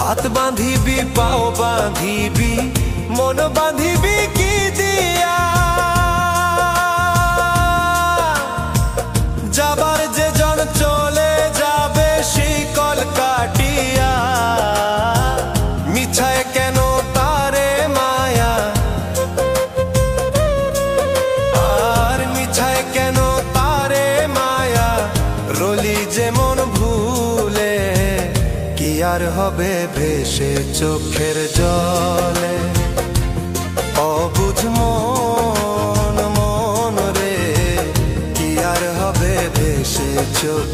হাত বাঁধিবি পাও বাঁধিবি মন বাঁধিবি কি দিয়া যাবার যে জন চলে যাবে শিকল কাটিয়া মিছায় কেন তারে মায়া আর মিছায় কেন তারে মায়া রলি যেমন ভুলে কি আর হবে ভেসে চোখের জলে অবুঝ মন মন রে কি আর হবে ভেসে চোখ